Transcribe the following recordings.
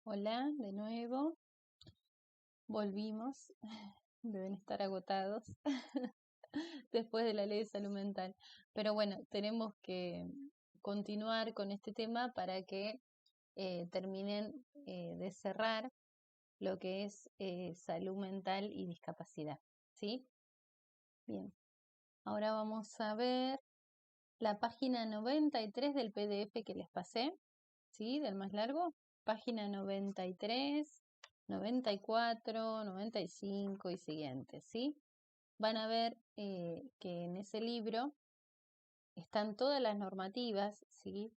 Hola, de nuevo. Volvimos. Deben estar agotados después de la ley de salud mental. Pero bueno, tenemos que continuar con este tema para que terminen de cerrar lo que es salud mental y discapacidad. ¿Sí? Bien. Ahora vamos a ver la página 93 del PDF que les pasé. ¿Sí? Del más largo. Página 93. 94, 95 y siguientes, ¿sí? Van a ver que en ese libro están todas las normativas, ¿sí?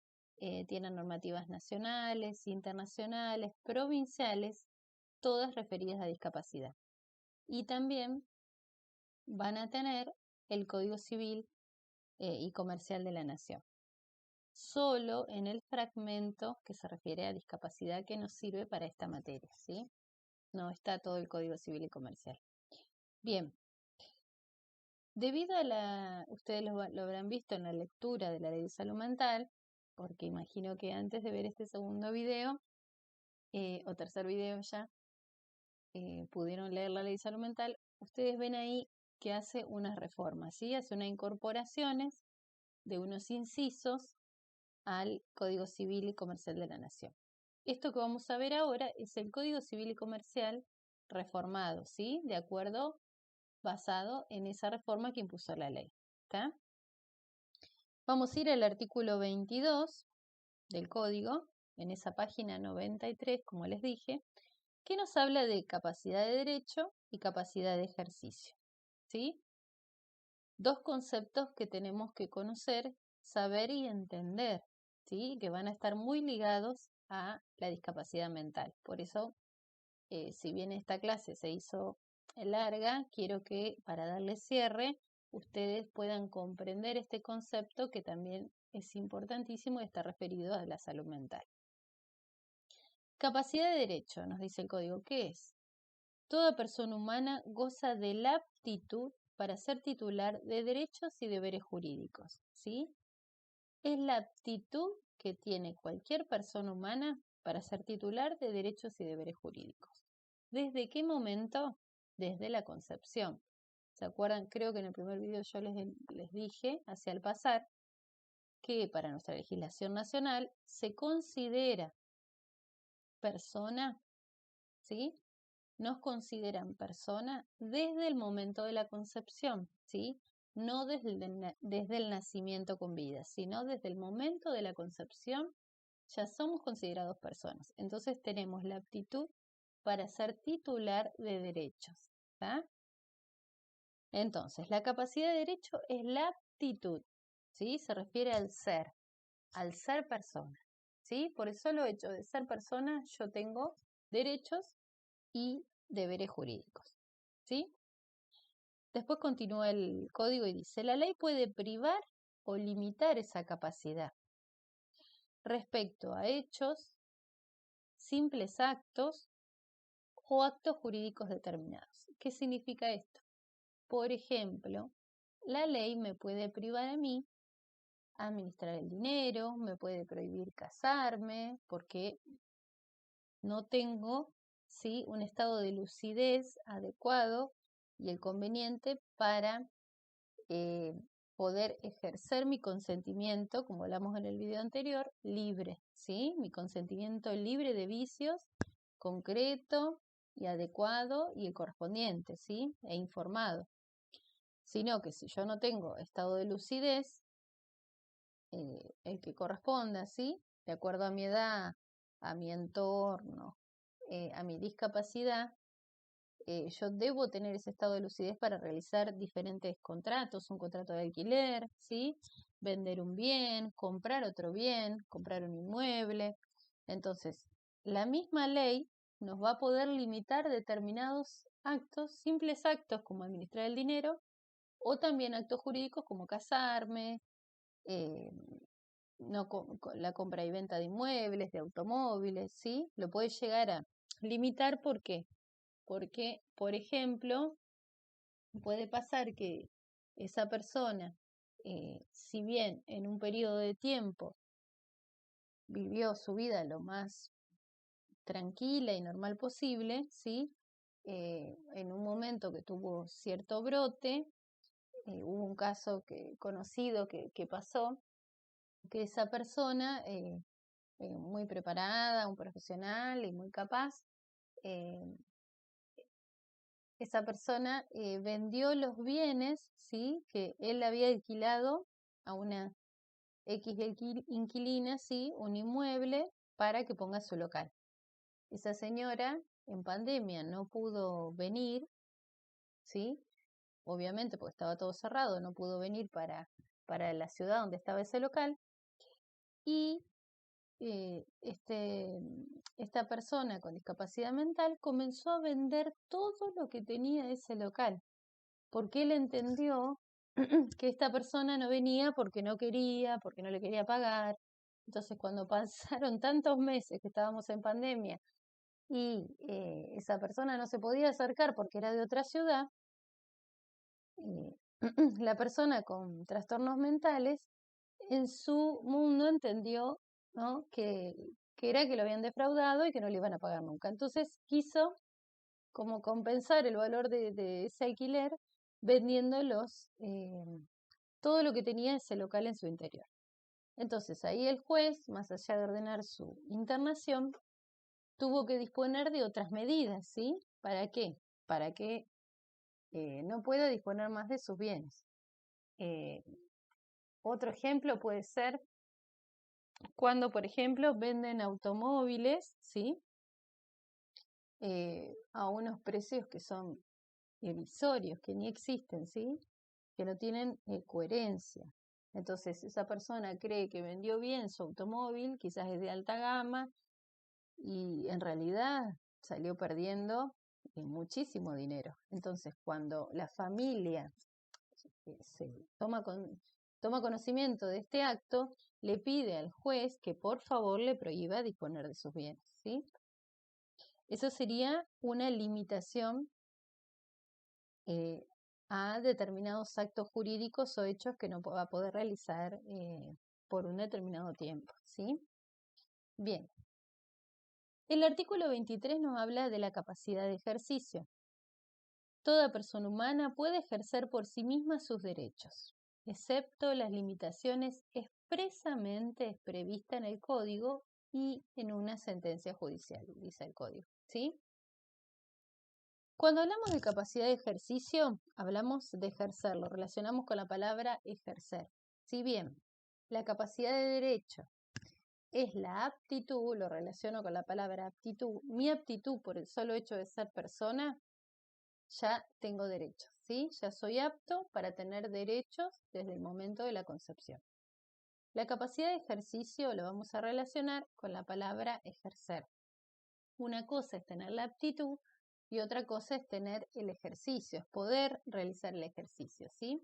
Tienen normativas nacionales, internacionales, provinciales, todas referidas a discapacidad. Y también van a tener el Código Civil y Comercial de la Nación. Solo en el fragmento que se refiere a discapacidad que nos sirve para esta materia, ¿sí? No está todo el Código Civil y Comercial. Bien, debido a ustedes lo habrán visto en la lectura de la Ley de Salud Mental, porque imagino que antes de ver este segundo video, o tercer video ya, pudieron leer la Ley de Salud Mental, ustedes ven ahí que hace unas reformas, ¿sí? Hace unas incorporaciones de unos incisos al Código Civil y Comercial de la Nación. Esto que vamos a ver ahora es el Código Civil y Comercial reformado, ¿sí? De acuerdo, basado en esa reforma que impuso la ley. ¿Está? Vamos a ir al artículo 22 del Código, en esa página 93, como les dije, que nos habla de capacidad de derecho y capacidad de ejercicio. ¿Sí? Dos conceptos que tenemos que conocer, saber y entender, ¿sí? Que van a estar muy ligados a la discapacidad mental. Por eso, si bien esta clase se hizo larga, quiero que para darle cierre, ustedes puedan comprender este concepto que también es importantísimo y está referido a la salud mental. Capacidad de derecho, nos dice el código, ¿qué es? Toda persona humana goza de la aptitud para ser titular de derechos y deberes jurídicos, ¿sí? Es la aptitud que tiene cualquier persona humana para ser titular de derechos y deberes jurídicos. ¿Desde qué momento? Desde la concepción. ¿Se acuerdan? Creo que en el primer video yo les dije, hacia el pasar, que para nuestra legislación nacional se considera persona, ¿sí? Nos consideran persona desde el momento de la concepción, ¿sí? No desde el nacimiento con vida, sino desde el momento de la concepción ya somos considerados personas. Entonces tenemos la aptitud para ser titular de derechos. ¿Tá? Entonces, la capacidad de derecho es la aptitud, ¿sí? Se refiere al ser persona, ¿sí? Por el solo hecho de ser persona, yo tengo derechos y deberes jurídicos, ¿sí? Después continúa el código y dice, la ley puede privar o limitar esa capacidad respecto a hechos, simples actos o actos jurídicos determinados. ¿Qué significa esto? Por ejemplo, la ley me puede privar a mí administrar el dinero, me puede prohibir casarme porque no tengo, ¿sí?, un estado de lucidez adecuado y el conveniente para poder ejercer mi consentimiento, como hablamos en el video anterior, libre, ¿sí? Mi consentimiento libre de vicios, concreto y adecuado y el correspondiente, ¿sí? E informado. Sino que si yo no tengo estado de lucidez, el que corresponda, ¿sí? De acuerdo a mi edad, a mi entorno, a mi discapacidad, yo debo tener ese estado de lucidez para realizar diferentes contratos, un contrato de alquiler, ¿sí? Vender un bien, comprar otro bien, comprar un inmueble. Entonces, la misma ley nos va a poder limitar determinados actos, simples actos como administrar el dinero, o también actos jurídicos como casarme, la compra y venta de inmuebles, de automóviles, ¿sí? Lo puede llegar a limitar, ¿por qué? Porque, por ejemplo, puede pasar que esa persona, si bien en un periodo de tiempo vivió su vida lo más tranquila y normal posible, ¿sí? En un momento que tuvo cierto brote, hubo un caso conocido que pasó, que esa persona, muy preparada, un profesional y muy capaz, eh, esa persona vendió los bienes, ¿sí? Que él había alquilado a una X inquilina, ¿sí? Un inmueble para que ponga su local. Esa señora en pandemia no pudo venir, ¿sí? Obviamente porque estaba todo cerrado, no pudo venir para la ciudad donde estaba ese local. Y eh, este, esta persona con discapacidad mental comenzó a vender todo lo que tenía ese local, porque él entendió que esta persona no venía porque no quería, porque no le quería pagar. Entonces, cuando pasaron tantos meses que estábamos en pandemia y esa persona no se podía acercar porque era de otra ciudad, eh, la persona con trastornos mentales en su mundo entendió, ¿no? que era que lo habían defraudado y que no le iban a pagar nunca. Entonces quiso como compensar el valor de ese alquiler vendiendo todo lo que tenía ese local en su interior. Entonces ahí el juez, más allá de ordenar su internación, tuvo que disponer de otras medidas, ¿sí? ¿Para qué? Para que no pueda disponer más de sus bienes. Eh, Otro ejemplo puede ser cuando, por ejemplo, venden automóviles, ¿sí? A unos precios que son irrisorios, que ni existen, ¿sí? Que no tienen coherencia. Entonces, esa persona cree que vendió bien su automóvil, quizás es de alta gama, y en realidad salió perdiendo muchísimo dinero. Entonces, cuando la familia se toma conocimiento de este acto, le pide al juez que por favor le prohíba disponer de sus bienes, ¿sí? Eso sería una limitación a determinados actos jurídicos o hechos que no va a poder realizar por un determinado tiempo, ¿sí? Bien. El artículo 23 nos habla de la capacidad de ejercicio. Toda persona humana puede ejercer por sí misma sus derechos, excepto las limitaciones expresamente previstas en el Código y en una sentencia judicial, dice el Código, ¿sí? Cuando hablamos de capacidad de ejercicio, hablamos de ejercer, lo relacionamos con la palabra ejercer. Si bien la capacidad de derecho es la aptitud, lo relaciono con la palabra aptitud, mi aptitud por el solo hecho de ser persona, ya tengo derechos, ¿sí? Ya soy apto para tener derechos desde el momento de la concepción. La capacidad de ejercicio lo vamos a relacionar con la palabra ejercer. Una cosa es tener la aptitud y otra cosa es tener el ejercicio, es poder realizar el ejercicio, ¿sí?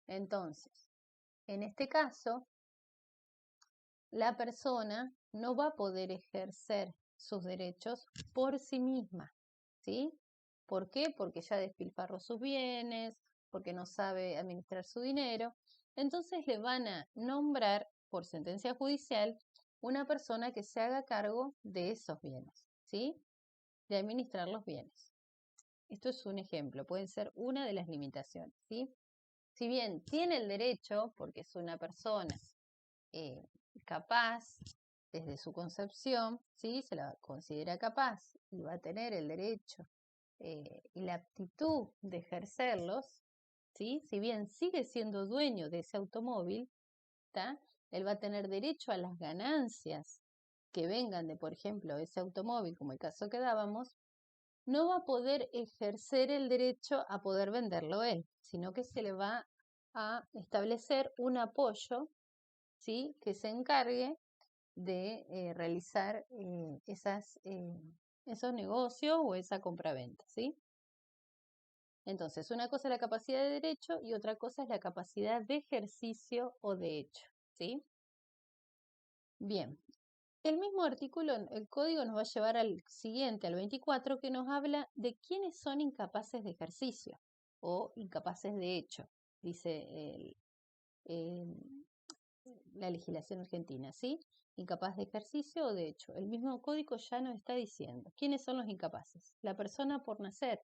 Entonces, en este caso, la persona no va a poder ejercer sus derechos por sí misma, ¿sí? ¿Por qué? Porque ya despilfarró sus bienes, porque no sabe administrar su dinero. Entonces le van a nombrar por sentencia judicial una persona que se haga cargo de esos bienes, ¿sí? De administrar los bienes. Esto es un ejemplo, puede ser una de las limitaciones, ¿sí? Si bien tiene el derecho, porque es una persona eh, capaz desde su concepción, ¿sí? Se la considera capaz y va a tener el derecho y la aptitud de ejercerlos, ¿sí? Si bien sigue siendo dueño de ese automóvil, ¿tá? Él va a tener derecho a las ganancias que vengan de, por ejemplo, ese automóvil, como el caso que dábamos, no va a poder ejercer el derecho a poder venderlo él, sino que se le va a establecer un apoyo, ¿sí? Que se encargue de realizar esos negocios o esa compraventa, ¿sí? Entonces, una cosa es la capacidad de derecho y otra cosa es la capacidad de ejercicio o de hecho, ¿sí? Bien, el mismo artículo, el código nos va a llevar al siguiente, al 24, que nos habla de quiénes son incapaces de ejercicio o incapaces de hecho. Dice la legislación argentina, ¿sí? Incapaz de ejercicio o de hecho. El mismo código ya nos está diciendo. ¿Quiénes son los incapaces? La persona por nacer.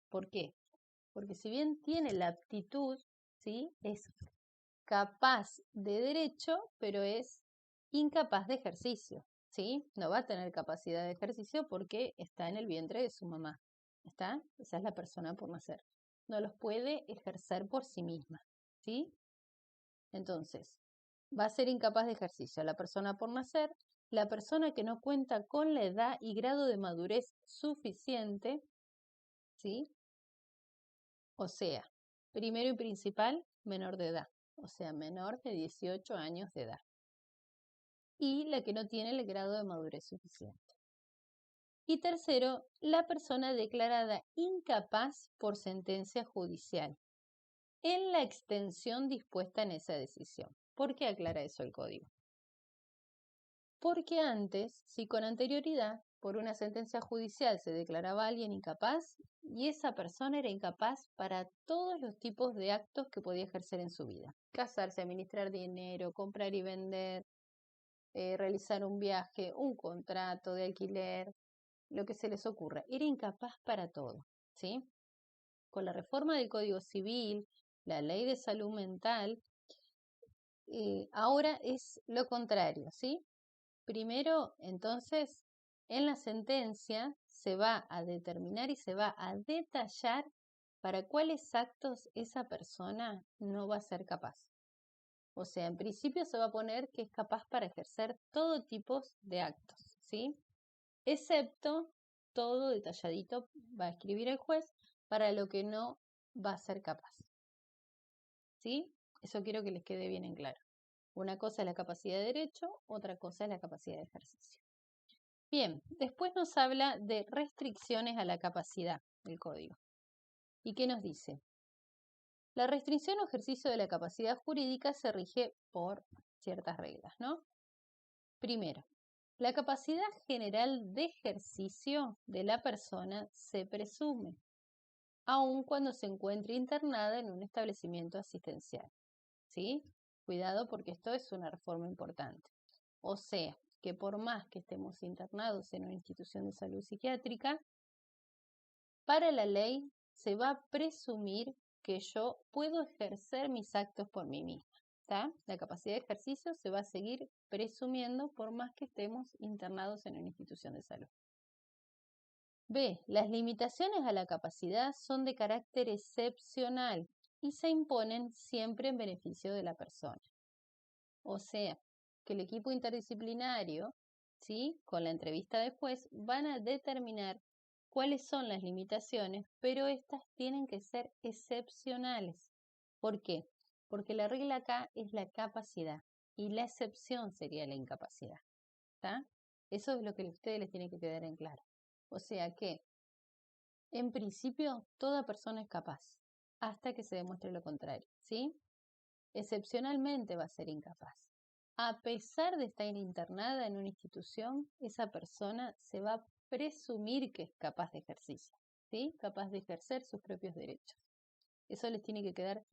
¿Por qué? Porque si bien tiene la aptitud, ¿sí? Es capaz de derecho, pero es incapaz de ejercicio, ¿sí? No va a tener capacidad de ejercicio porque está en el vientre de su mamá, ¿está? Esa es la persona por nacer. No los puede ejercer por sí misma, ¿sí? Entonces, va a ser incapaz de ejercicio la persona por nacer, la persona que no cuenta con la edad y grado de madurez suficiente, ¿sí? O sea, primero y principal, menor de edad, o sea, menor de 18 años de edad. Y la que no tiene el grado de madurez suficiente. Y tercero, la persona declarada incapaz por sentencia judicial, en la extensión dispuesta en esa decisión. ¿Por qué aclara eso el código? Porque antes, si con anterioridad, por una sentencia judicial se declaraba a alguien incapaz, y esa persona era incapaz para todos los tipos de actos que podía ejercer en su vida. Casarse, administrar dinero, comprar y vender, realizar un viaje, un contrato de alquiler, lo que se les ocurra. Era incapaz para todo, ¿sí? Con la reforma del Código Civil, la ley de salud mental, ahora es lo contrario, ¿sí? Primero, entonces, en la sentencia se va a determinar y se va a detallar para cuáles actos esa persona no va a ser capaz. O sea, en principio se va a poner que es capaz para ejercer todo tipo de actos, ¿sí? Excepto, todo detalladito va a escribir el juez para lo que no va a ser capaz, ¿sí? Eso quiero que les quede bien en claro. Una cosa es la capacidad de derecho, otra cosa es la capacidad de ejercicio. Bien, después nos habla de restricciones a la capacidad del código. ¿Y qué nos dice? La restricción o ejercicio de la capacidad jurídica se rige por ciertas reglas, ¿no? Primero, la capacidad general de ejercicio de la persona se presume, aun cuando se encuentre internada en un establecimiento asistencial, ¿sí? Cuidado porque esto es una reforma importante. O sea, que por más que estemos internados en una institución de salud psiquiátrica, para la ley se va a presumir que yo puedo ejercer mis actos por mí misma, ¿está? La capacidad de ejercicio se va a seguir presumiendo por más que estemos internados en una institución de salud. B. Las limitaciones a la capacidad son de carácter excepcional y se imponen siempre en beneficio de la persona. O sea, que el equipo interdisciplinario, ¿sí?, con la entrevista de juez, van a determinar cuáles son las limitaciones, pero estas tienen que ser excepcionales. ¿Por qué? Porque la regla acá es la capacidad y la excepción sería la incapacidad. ¿Está? Eso es lo que a ustedes les tiene que quedar en claro. O sea que, en principio, toda persona es capaz, hasta que se demuestre lo contrario, ¿sí? Excepcionalmente va a ser incapaz. A pesar de estar internada en una institución, esa persona se va a presumir que es capaz de ejercicio, ¿sí? Capaz de ejercer sus propios derechos. Eso les tiene que quedar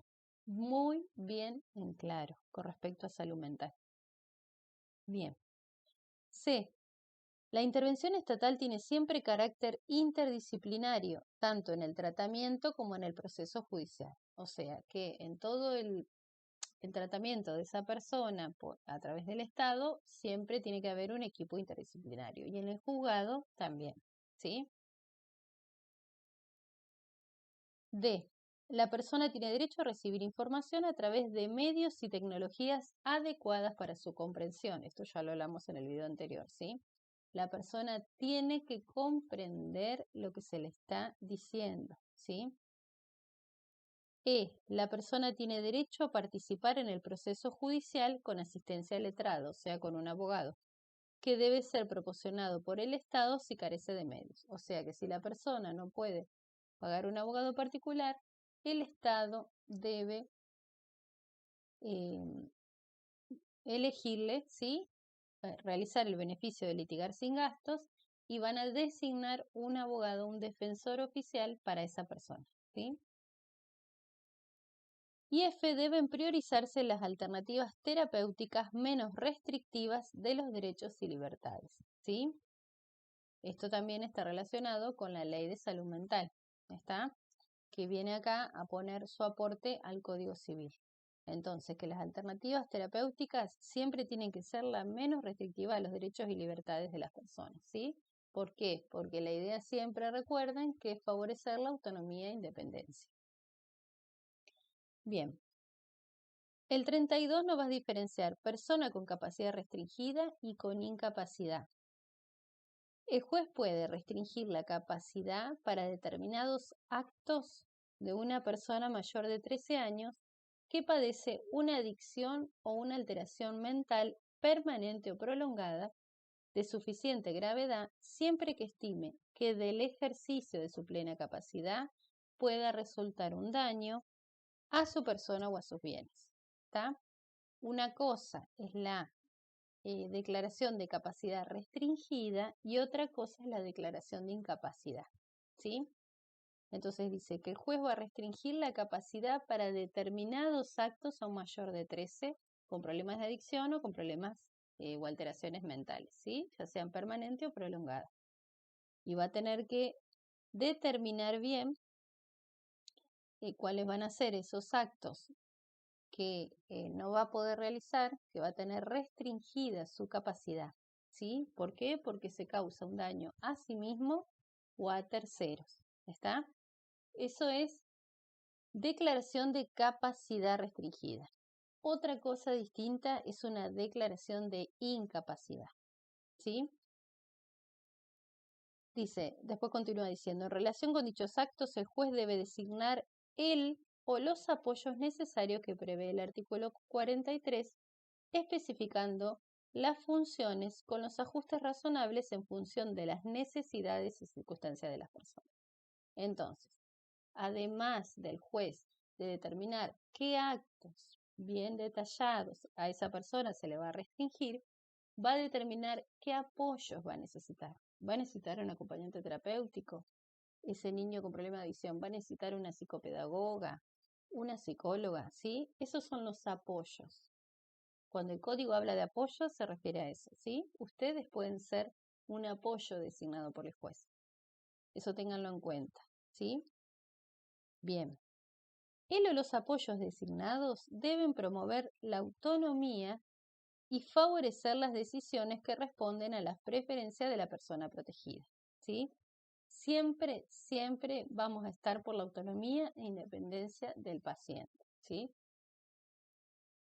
muy bien en claro con respecto a salud mental. Bien. C. La intervención estatal tiene siempre carácter interdisciplinario, tanto en el tratamiento como en el proceso judicial. O sea que en todo el tratamiento de esa persona a través del Estado siempre tiene que haber un equipo interdisciplinario y en el juzgado también, ¿sí? D. La persona tiene derecho a recibir información a través de medios y tecnologías adecuadas para su comprensión. Esto ya lo hablamos en el video anterior, ¿sí? La persona tiene que comprender lo que se le está diciendo, ¿sí? La persona tiene derecho a participar en el proceso judicial con asistencia letrado, o sea, con un abogado, que debe ser proporcionado por el Estado si carece de medios. O sea que si la persona no puede pagar un abogado particular, el Estado debe elegirle, ¿sí?, realizar el beneficio de litigar sin gastos y van a designar un abogado, un defensor oficial para esa persona, ¿sí? y F, deben priorizarse las alternativas terapéuticas menos restrictivas de los derechos y libertades, ¿sí? Esto también está relacionado con la ley de salud mental, ¿está? Que viene acá a poner su aporte al Código Civil. Entonces, que las alternativas terapéuticas siempre tienen que ser la menos restrictiva de los derechos y libertades de las personas, ¿sí? ¿Por qué? Porque la idea siempre, recuerden, que es favorecer la autonomía e independencia. Bien. El 32 nos va a diferenciar persona con capacidad restringida y con incapacidad. El juez puede restringir la capacidad para determinados actos de una persona mayor de 13 años que padece una adicción o una alteración mental permanente o prolongada de suficiente gravedad, siempre que estime que del ejercicio de su plena capacidad pueda resultar un daño a su persona o a sus bienes. ¿Está? Una cosa es la declaración de capacidad restringida y otra cosa es la declaración de incapacidad, ¿sí? Entonces dice que el juez va a restringir la capacidad para determinados actos a un mayor de 13 con problemas de adicción o con problemas o alteraciones mentales, ¿sí? Ya sean permanentes o prolongadas. Y va a tener que determinar bien cuáles van a ser esos actos que no va a poder realizar, que va a tener restringida su capacidad, ¿sí? ¿Por qué? Porque se causa un daño a sí mismo o a terceros, ¿está? Eso es declaración de capacidad restringida. Otra cosa distinta es una declaración de incapacidad, ¿sí? Dice, después continúa diciendo, en relación con dichos actos, el juez debe designar el o los apoyos necesarios que prevé el artículo 43, especificando las funciones con los ajustes razonables en función de las necesidades y circunstancias de las personas. Entonces, además del juez de determinar qué actos bien detallados a esa persona se le va a restringir, va a determinar qué apoyos va a necesitar. Va a necesitar un acompañante terapéutico. Ese niño con problema de adicción va a necesitar una psicopedagoga, una psicóloga, ¿sí? Esos son los apoyos. Cuando el código habla de apoyo, se refiere a eso, ¿sí? Ustedes pueden ser un apoyo designado por el juez. Eso ténganlo en cuenta, ¿sí? Bien. Él o los apoyos designados deben promover la autonomía y favorecer las decisiones que responden a las preferencias de la persona protegida, ¿sí? Siempre, siempre vamos a estar por la autonomía e independencia del paciente, ¿sí?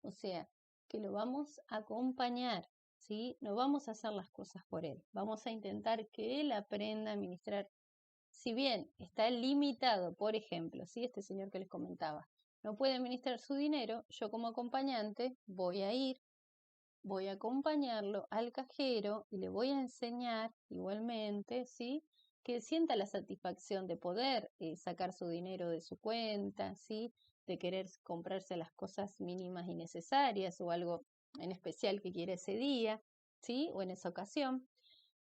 O sea, que lo vamos a acompañar, ¿sí? No vamos a hacer las cosas por él. Vamos a intentar que él aprenda a administrar. Si bien está limitado, por ejemplo, ¿sí? Este señor que les comentaba, no puede administrar su dinero, yo como acompañante voy a ir, voy a acompañarlo al cajero y le voy a enseñar igualmente, ¿sí? Que sienta la satisfacción de poder sacar su dinero de su cuenta, ¿sí? De querer comprarse las cosas mínimas y necesarias o algo en especial que quiere ese día, ¿sí? O en esa ocasión.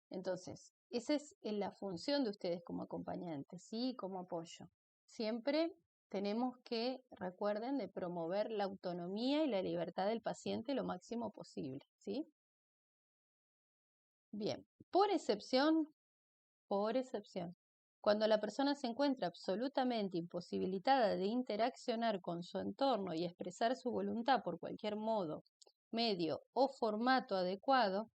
Entonces, esa es la función de ustedes como acompañantes, ¿sí? Como apoyo. Siempre tenemos que, recuerden, de promover la autonomía y la libertad del paciente lo máximo posible, ¿sí? Bien, por excepción, cuando la persona se encuentra absolutamente imposibilitada de interaccionar con su entorno y expresar su voluntad por cualquier modo, medio o formato adecuado,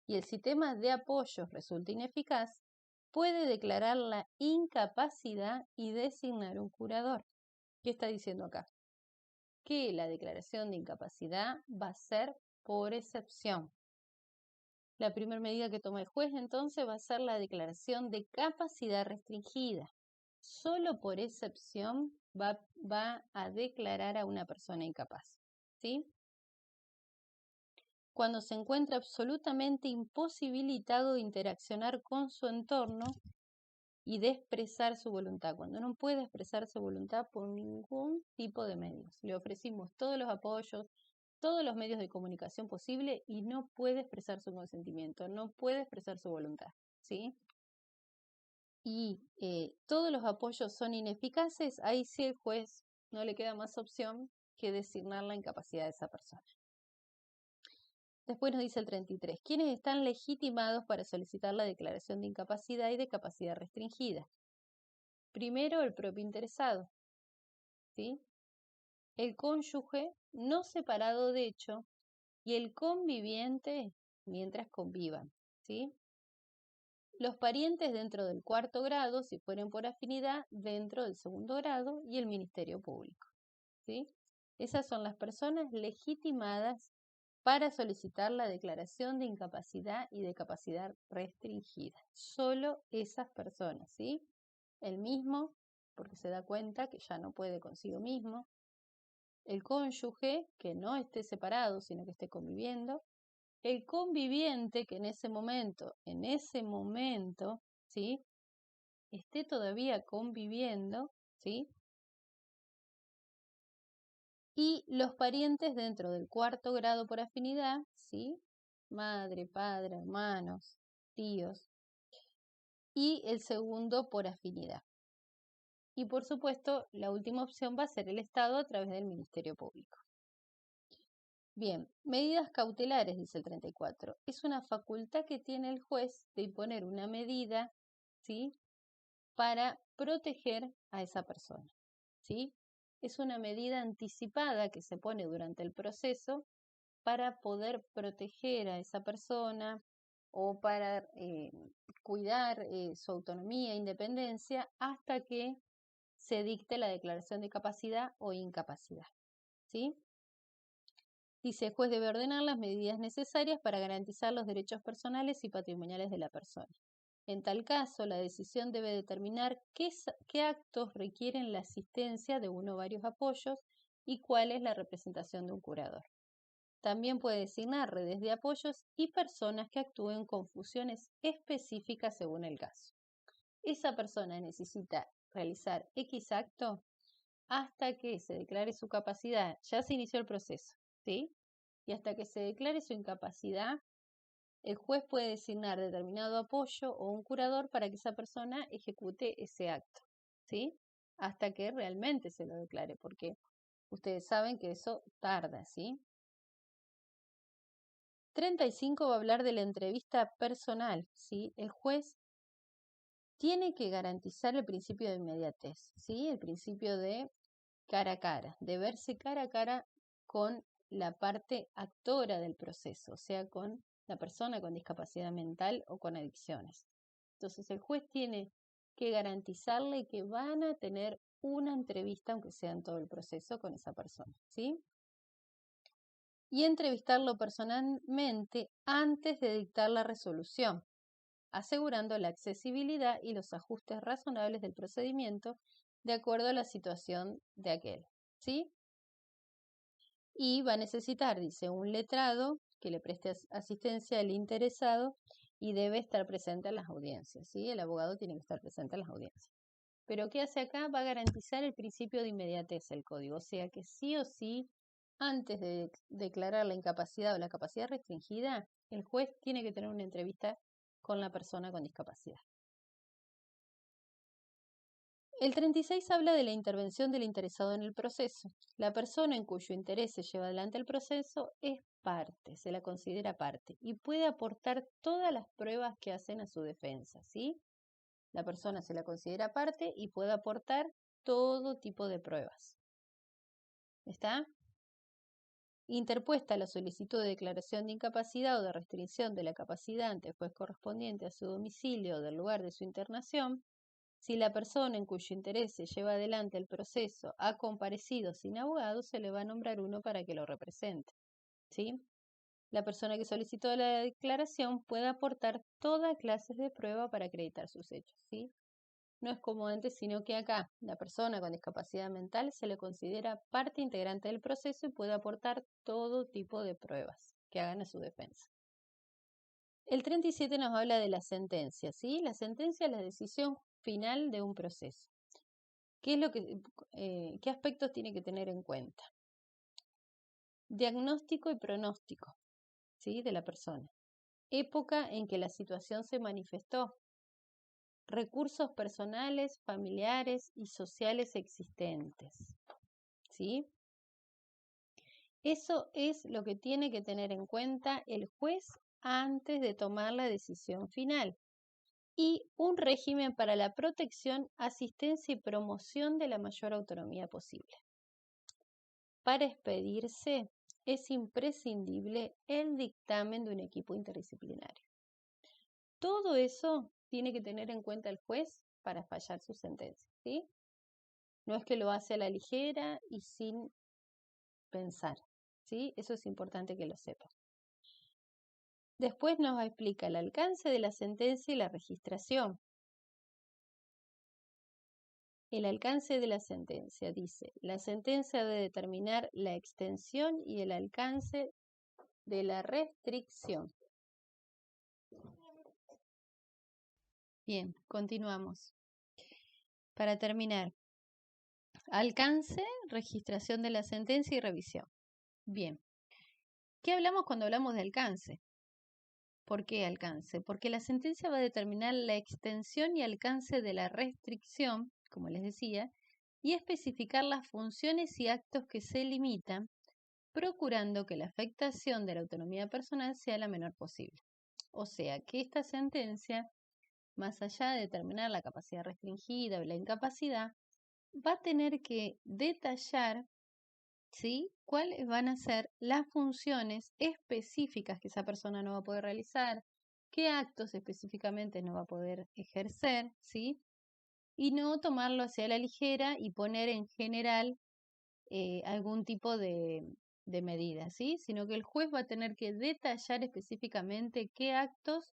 y el sistema de apoyos resulta ineficaz, puede declarar la incapacidad y designar un curador. ¿Qué está diciendo acá? Que la declaración de incapacidad va a ser por excepción. La primera medida que toma el juez entonces va a ser la declaración de capacidad restringida. Solo por excepción va a declarar a una persona incapaz, ¿sí? Cuando se encuentra absolutamente imposibilitado de interaccionar con su entorno y de expresar su voluntad, cuando no puede expresar su voluntad por ningún tipo de medios. Le ofrecimos todos los apoyos, todos los medios de comunicación posible y no puede expresar su consentimiento, no puede expresar su voluntad, ¿sí? Y todos los apoyos son ineficaces, ahí sí el juez no le queda más opción que designar la incapacidad de esa persona. Después nos dice el 33, ¿quiénes están legitimados para solicitar la declaración de incapacidad y de capacidad restringida? Primero, el propio interesado, ¿sí? El cónyuge no separado de hecho y el conviviente mientras convivan, ¿sí? Los parientes dentro del cuarto grado, si fueren por afinidad, dentro del segundo grado y el Ministerio Público, ¿sí? Esas son las personas legitimadas para solicitar la declaración de incapacidad y de capacidad restringida. Solo esas personas, ¿sí? El mismo, porque se da cuenta que ya no puede consigo mismo. El cónyuge, que no esté separado, sino que esté conviviendo. El conviviente, que en ese momento, ¿sí? Esté todavía conviviendo, ¿sí? Y los parientes dentro del cuarto grado por afinidad, ¿sí? Madre, padre, hermanos, tíos. Y el segundo por afinidad. Y por supuesto, la última opción va a ser el Estado a través del Ministerio Público. Bien, medidas cautelares, dice el 34. Es una facultad que tiene el juez de imponer una medida, ¿sí? Para proteger a esa persona, ¿sí? Es una medida anticipada que se pone durante el proceso para poder proteger a esa persona o para cuidar su autonomía e independencia hasta que se dicte la declaración de capacidad o incapacidad, ¿sí? Dice, el juez debe ordenar las medidas necesarias para garantizar los derechos personales y patrimoniales de la persona. En tal caso, la decisión debe determinar qué actos requieren la asistencia de uno o varios apoyos y cuál es la representación de un curador. También puede designar redes de apoyos y personas que actúen con funciones específicas según el caso. Esa persona necesita realizar X acto hasta que se declare su capacidad. Ya se inició el proceso, ¿sí? Y hasta que se declare su incapacidad, el juez puede designar determinado apoyo o un curador para que esa persona ejecute ese acto, ¿sí? Hasta que realmente se lo declare, porque ustedes saben que eso tarda, ¿sí? 35 va a hablar de la entrevista personal, ¿sí? El juez tiene que garantizar el principio de inmediatez, ¿sí? El principio de cara a cara, de verse cara a cara con la parte actora del proceso, o sea, con la persona con discapacidad mental o con adicciones. Entonces el juez tiene que garantizarle que van a tener una entrevista, aunque sea en todo el proceso, con esa persona, ¿sí? Y entrevistarlo personalmente antes de dictar la resolución, asegurando la accesibilidad y los ajustes razonables del procedimiento de acuerdo a la situación de aquel, ¿sí? Y va a necesitar, dice, un letrado que le preste asistencia al interesado y debe estar presente en las audiencias, ¿sí? El abogado tiene que estar presente en las audiencias. Pero ¿qué hace acá? Va a garantizar el principio de inmediatez el código, o sea que sí o sí, antes de declarar la incapacidad o la capacidad restringida, el juez tiene que tener una entrevista con la persona con discapacidad. El 36 habla de la intervención del interesado en el proceso. La persona en cuyo interés se lleva adelante el proceso es parte, se la considera parte y puede aportar todas las pruebas que hacen a su defensa, ¿sí? La persona se la considera parte y puede aportar todo tipo de pruebas. ¿Está? Interpuesta la solicitud de declaración de incapacidad o de restricción de la capacidad ante el juez correspondiente a su domicilio o del lugar de su internación, si la persona en cuyo interés se lleva adelante el proceso ha comparecido sin abogado, se le va a nombrar uno para que lo represente, ¿sí? La persona que solicitó la declaración puede aportar toda clase de prueba para acreditar sus hechos, ¿sí? No es como antes, sino que acá la persona con discapacidad mental se le considera parte integrante del proceso y puede aportar todo tipo de pruebas que hagan a su defensa. El 37 nos habla de la sentencia, ¿sí? La sentencia es la decisión final de un proceso. ¿Qué es lo que, qué aspectos tiene que tener en cuenta? Diagnóstico y pronóstico, ¿sí? De la persona. Época en que la situación se manifestó. Recursos personales, familiares y sociales existentes. ¿sí? Eso es lo que tiene que tener en cuenta el juez antes de tomar la decisión final. Y un régimen para la protección, asistencia y promoción de la mayor autonomía posible. Para expedirse, es imprescindible el dictamen de un equipo interdisciplinario. Todo eso tiene que tener en cuenta el juez para fallar su sentencia, ¿sí? No es que lo hace a la ligera y sin pensar, ¿sí? Eso es importante que lo sepa. Después nos explica el alcance de la sentencia y la registración. El alcance de la sentencia dice, la sentencia debe determinar la extensión y el alcance de la restricción. Bien, continuamos. Para terminar, alcance, registración de la sentencia y revisión. Bien, ¿qué hablamos cuando hablamos de alcance? ¿Por qué alcance? Porque la sentencia va a determinar la extensión y alcance de la restricción, como les decía, y especificar las funciones y actos que se limitan, procurando que la afectación de la autonomía personal sea la menor posible. O sea, que esta sentencia, más allá de determinar la capacidad restringida o la incapacidad, va a tener que detallar, ¿sí?, cuáles van a ser las funciones específicas que esa persona no va a poder realizar, qué actos específicamente no va a poder ejercer, ¿sí? Y no tomarlo hacia la ligera y poner en general algún tipo de medida, ¿sí? Sino que el juez va a tener que detallar específicamente qué actos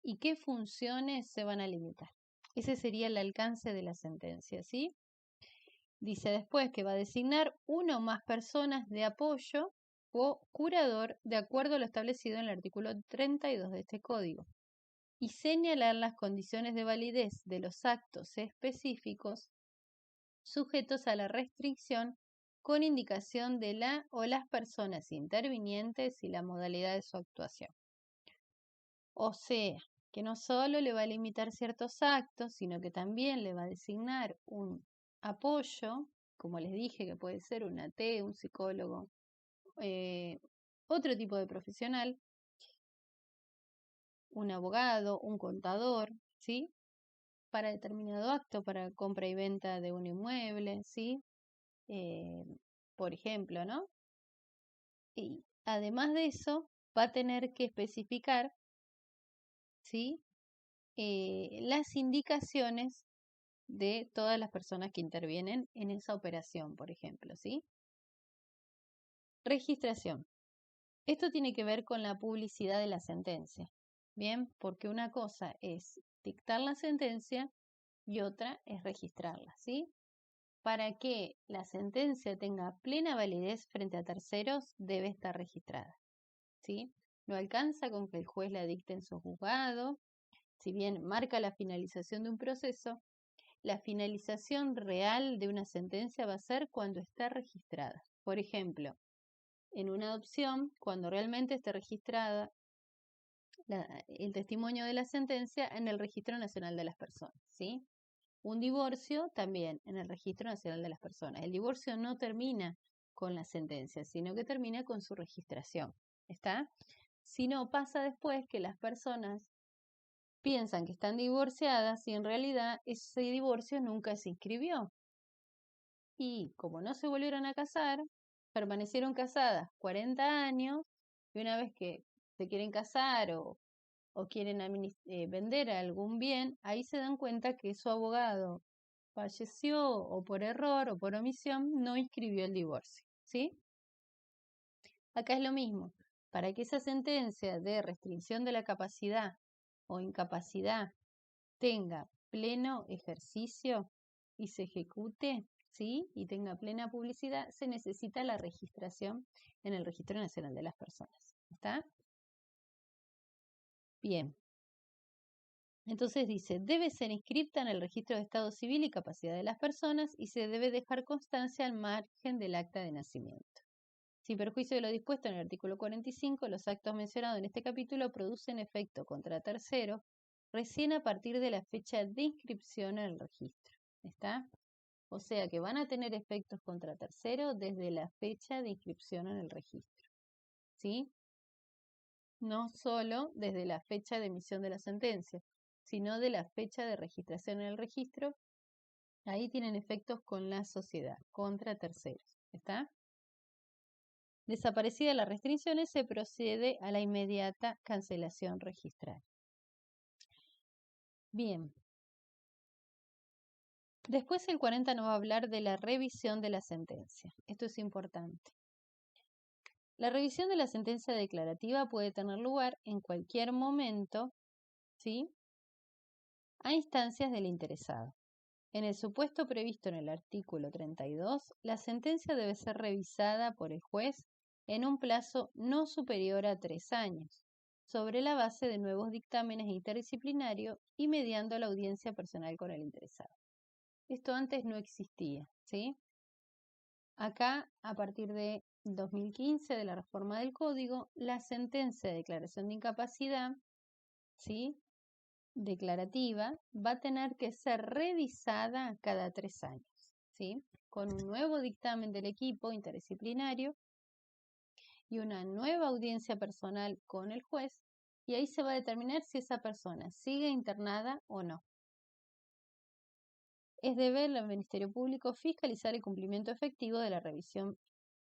y qué funciones se van a limitar. Ese sería el alcance de la sentencia, ¿sí? Dice después que va a designar una o más personas de apoyo o curador de acuerdo a lo establecido en el artículo 32 de este código y señalar las condiciones de validez de los actos específicos sujetos a la restricción con indicación de la o las personas intervinientes y la modalidad de su actuación. O sea, que no solo le va a limitar ciertos actos, sino que también le va a designar un apoyo, como les dije, que puede ser un AT, un psicólogo, otro tipo de profesional, un abogado, un contador, ¿sí? Para determinado acto, para compra y venta de un inmueble, ¿sí? Por ejemplo, ¿no? Y además de eso, va a tener que especificar, ¿sí?, las indicaciones de todas las personas que intervienen en esa operación, por ejemplo, ¿sí? Registración. Esto tiene que ver con la publicidad de la sentencia, ¿bien? Porque una cosa es dictar la sentencia y otra es registrarla, ¿sí? Para que la sentencia tenga plena validez frente a terceros, debe estar registrada, ¿sí? No alcanza con que el juez la dicte en su juzgado, si bien marca la finalización de un proceso, la finalización real de una sentencia va a ser cuando está registrada. Por ejemplo, en una adopción, cuando realmente esté registrada el testimonio de la sentencia en el Registro Nacional de las Personas, ¿sí? Un divorcio también en el Registro Nacional de las Personas. El divorcio no termina con la sentencia, sino que termina con su registración, ¿está? Si no, pasa después que las personas piensan que están divorciadas y en realidad ese divorcio nunca se inscribió. Y como no se volvieron a casar, permanecieron casadas 40 años y una vez que se quieren casar o quieren vender algún bien, ahí se dan cuenta que su abogado falleció o por error o por omisión no inscribió el divorcio, ¿sí? Acá es lo mismo. Para que esa sentencia de restricción de la capacidad o incapacidad tenga pleno ejercicio y se ejecute, ¿sí?, y tenga plena publicidad, se necesita la registración en el Registro Nacional de las Personas. ¿Está? Bien. Entonces dice, debe ser inscripta en el Registro de Estado Civil y Capacidad de las Personas y se debe dejar constancia al margen del acta de nacimiento. Sin perjuicio de lo dispuesto en el artículo 45, los actos mencionados en este capítulo producen efecto contra terceros recién a partir de la fecha de inscripción en el registro. ¿Está? O sea que van a tener efectos contra terceros desde la fecha de inscripción en el registro, ¿sí? No solo desde la fecha de emisión de la sentencia, sino de la fecha de registración en el registro. Ahí tienen efectos con la sociedad, contra terceros, ¿está? Desaparecida las restricciones, se procede a la inmediata cancelación registral. Bien. Después el 40 nos va a hablar de la revisión de la sentencia. Esto es importante. La revisión de la sentencia declarativa puede tener lugar en cualquier momento, ¿sí?, a instancias del interesado. En el supuesto previsto en el artículo 32, la sentencia debe ser revisada por el juez en un plazo no superior a 3 años, sobre la base de nuevos dictámenes interdisciplinarios y mediando la audiencia personal con el interesado. Esto antes no existía, ¿sí? Acá, a partir de 2015, de la reforma del Código, la sentencia de declaración de incapacidad, ¿sí?, declarativa, va a tener que ser revisada cada 3 años, ¿sí?, con un nuevo dictamen del equipo interdisciplinario y una nueva audiencia personal con el juez, y ahí se va a determinar si esa persona sigue internada o no. Es deber del Ministerio Público fiscalizar el cumplimiento efectivo de la revisión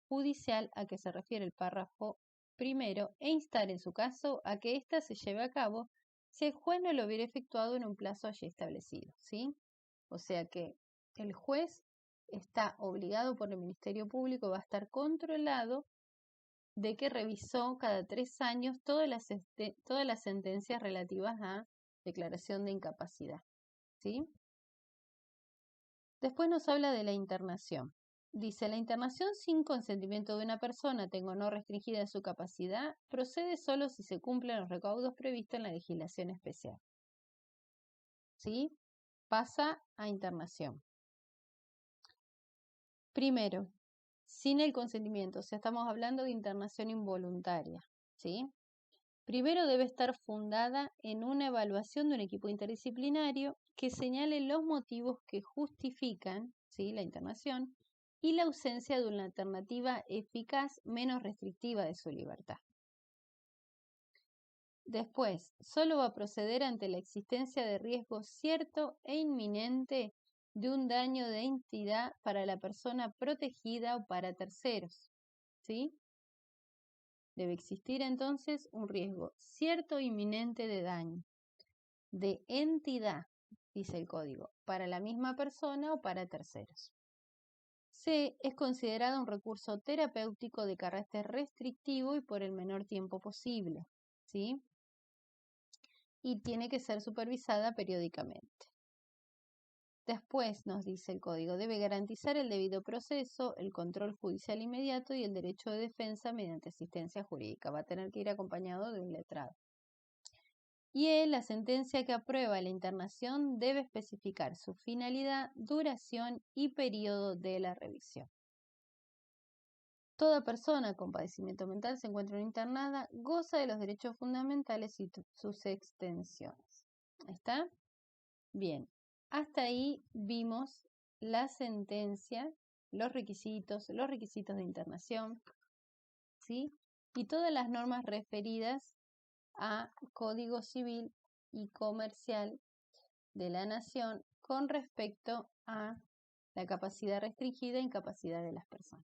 judicial a que se refiere el párrafo primero e instar en su caso a que ésta se lleve a cabo si el juez no lo hubiera efectuado en un plazo allí establecido, ¿sí? O sea que el juez está obligado por el Ministerio Público, va a estar controlado de que revisó cada 3 años todas las sentencias relativas a declaración de incapacidad, ¿sí? Después nos habla de la internación. Dice, la internación sin consentimiento de una persona, tenga o no restringida su capacidad, procede solo si se cumplen los recaudos previstos en la legislación especial. ¿Sí? Pasa a internación. Primero, sin el consentimiento, o sea, estamos hablando de internación involuntaria, ¿sí? Primero debe estar fundada en una evaluación de un equipo interdisciplinario que señale los motivos que justifican, ¿sí?, la internación y la ausencia de una alternativa eficaz menos restrictiva de su libertad. Después, solo va a proceder ante la existencia de riesgo cierto e inminente de un daño de entidad para la persona protegida o para terceros, ¿sí? Debe existir entonces un riesgo cierto e inminente de daño, de entidad, dice el código, para la misma persona o para terceros. C es considerado un recurso terapéutico de carácter restrictivo y por el menor tiempo posible, ¿sí? Y tiene que ser supervisada periódicamente. Después, nos dice el código, debe garantizar el debido proceso, el control judicial inmediato y el derecho de defensa mediante asistencia jurídica. Va a tener que ir acompañado de un letrado. Y la sentencia que aprueba la internación debe especificar su finalidad, duración y periodo de la revisión. Toda persona con padecimiento mental se encuentra internada, goza de los derechos fundamentales y sus extensiones. ¿Está? Bien. Hasta ahí vimos la sentencia, los requisitos de internación, ¿sí? Y todas las normas referidas a Código Civil y Comercial de la Nación con respecto a la capacidad restringida e incapacidad de las personas.